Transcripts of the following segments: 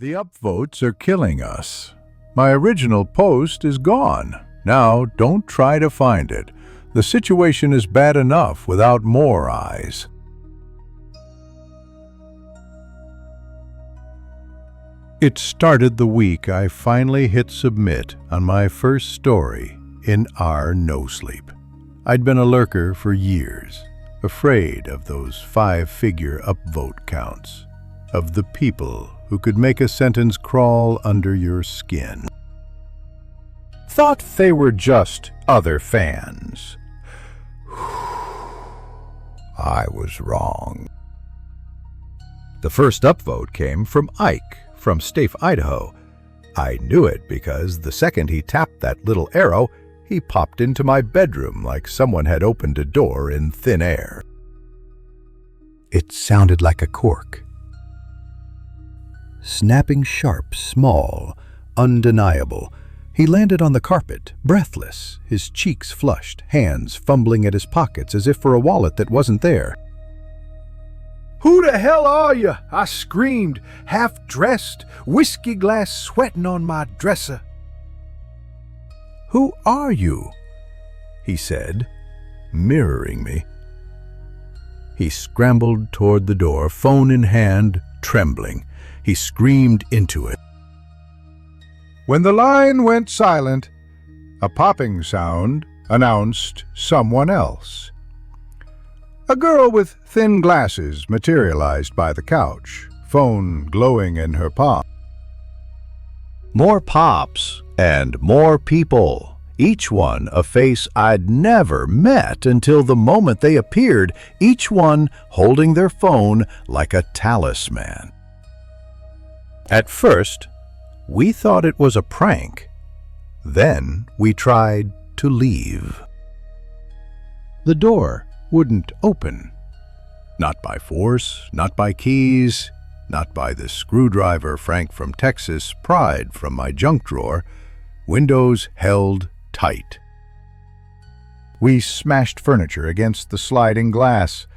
The upvotes are killing us. My original post is gone. Now, don't try to find it. The situation is bad enough without more eyes. It started the week I finally hit submit on my first story in our nosleep. I'd been a lurker for years, afraid of those 5-figure upvote counts, of the people who could make a sentence crawl under your skin. Thought they were just other fans. I was wrong. The first upvote came from Ike from Stave, Idaho. I knew it because the second he tapped that little arrow, he popped into my bedroom like someone had opened a door in thin air. It sounded like a cork. Snapping sharp, small, undeniable. He landed on the carpet, breathless, his cheeks flushed, hands fumbling at his pockets as if for a wallet that wasn't there. "Who the hell are you?" I screamed, half-dressed, whiskey glass sweating on my dresser. "Who are you?" he said, mirroring me. He scrambled toward the door, phone in hand, trembling. He screamed into it. When the line went silent, a popping sound announced someone else. A girl with thin glasses materialized by the couch, phone glowing in her palm. More pops and more people, each one a face I'd never met until the moment they appeared, each one holding their phone like a talisman. At first, we thought it was a prank. Then we tried to leave. The door wouldn't open. Not by force, not by keys, not by the screwdriver Frank from Texas pried from my junk drawer. Windows held tight. We smashed furniture against the sliding glass,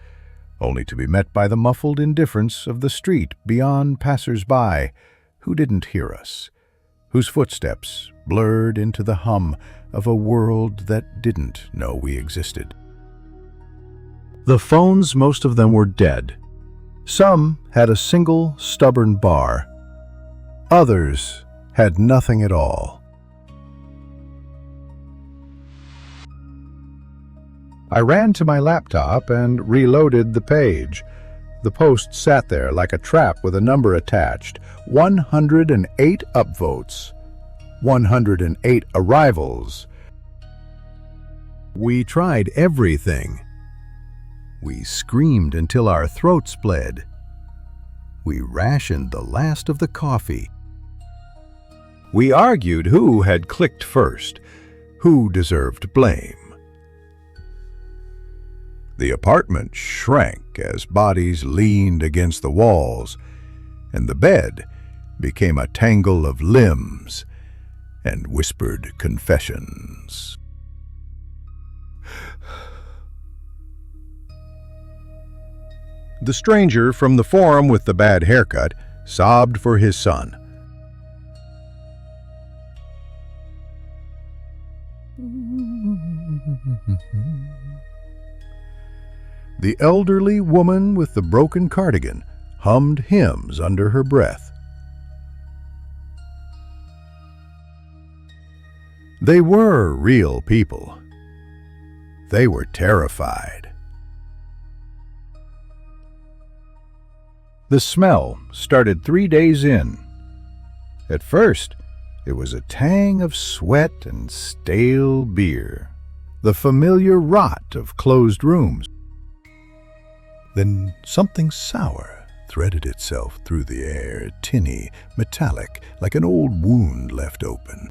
only to be met by the muffled indifference of the street beyond passers-by who didn't hear us, whose footsteps blurred into the hum of a world that didn't know we existed. The phones, most of them were dead. Some had a single stubborn bar. Others had nothing at all. I ran to my laptop and reloaded the page. The post sat there like a trap with a number attached. 108 upvotes. 108 arrivals. We tried everything. We screamed until our throats bled. We rationed the last of the coffee. We argued who had clicked first, who deserved blame. The apartment shrank as bodies leaned against the walls, and the bed became a tangle of limbs and whispered confessions. The stranger from the forum with the bad haircut sobbed for his son. The elderly woman with the broken cardigan hummed hymns under her breath. They were real people. They were terrified. The smell started 3 days in. At first, it was a tang of sweat and stale beer, the familiar rot of closed rooms. Then something sour threaded itself through the air, tinny, metallic, like an old wound left open.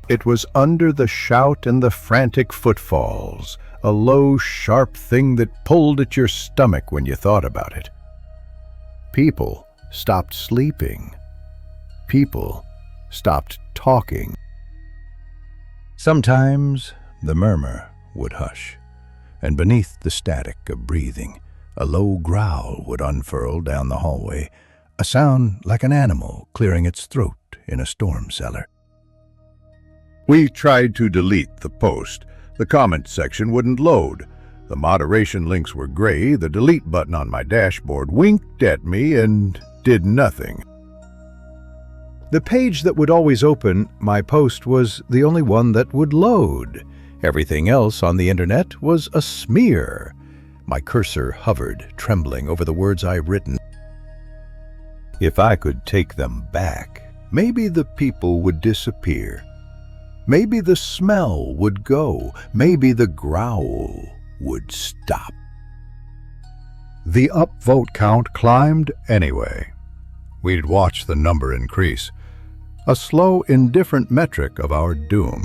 It was under the shout and the frantic footfalls, a low, sharp thing that pulled at your stomach when you thought about it. People stopped sleeping. People stopped talking. Sometimes the murmur would hush, and beneath the static of breathing, a low growl would unfurl down the hallway, a sound like an animal clearing its throat in a storm cellar. We tried to delete the post. The comment section wouldn't load. The moderation links were gray. The delete button on my dashboard winked at me and did nothing. The page that would always open my post was the only one that would load. Everything else on the internet was a smear. My cursor hovered, trembling over the words I'd written. If I could take them back, maybe the people would disappear. Maybe the smell would go. Maybe the growl would stop. The upvote count climbed anyway. We'd watch the number increase, a slow, indifferent metric of our doom.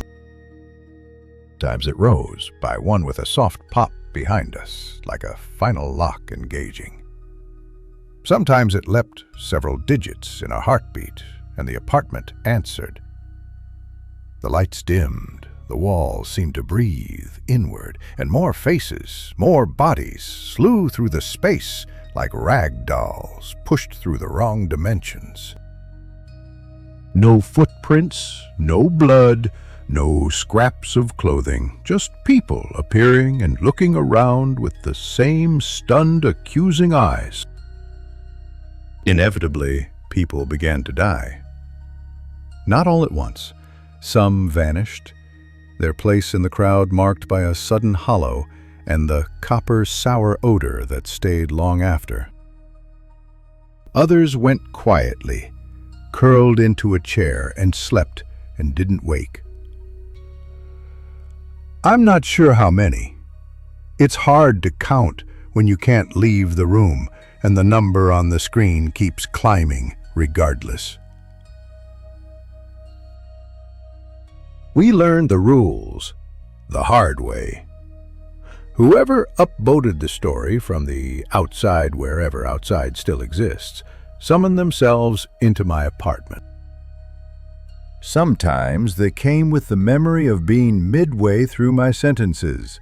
Sometimes it rose by one with a soft pop behind us, like a final lock engaging. Sometimes it leapt several digits in a heartbeat, and the apartment answered. The lights dimmed, the walls seemed to breathe inward, and more faces, more bodies slew through the space like rag dolls pushed through the wrong dimensions. No footprints, no blood, no scraps of clothing, just people appearing and looking around with the same stunned, accusing eyes. Inevitably, people began to die. Not all at once. Some vanished, their place in the crowd marked by a sudden hollow and the copper sour odor that stayed long after. Others went quietly, curled into a chair and slept and didn't wake. I'm not sure how many. It's hard to count when you can't leave the room and the number on the screen keeps climbing regardless. We learned the rules the hard way. Whoever upvoted the story from the outside, wherever outside still exists, summoned themselves into my apartment. Sometimes they came with the memory of being midway through my sentences.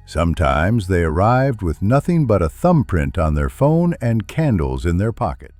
Sometimes they arrived with nothing but a thumbprint on their phone and candles in their pocket.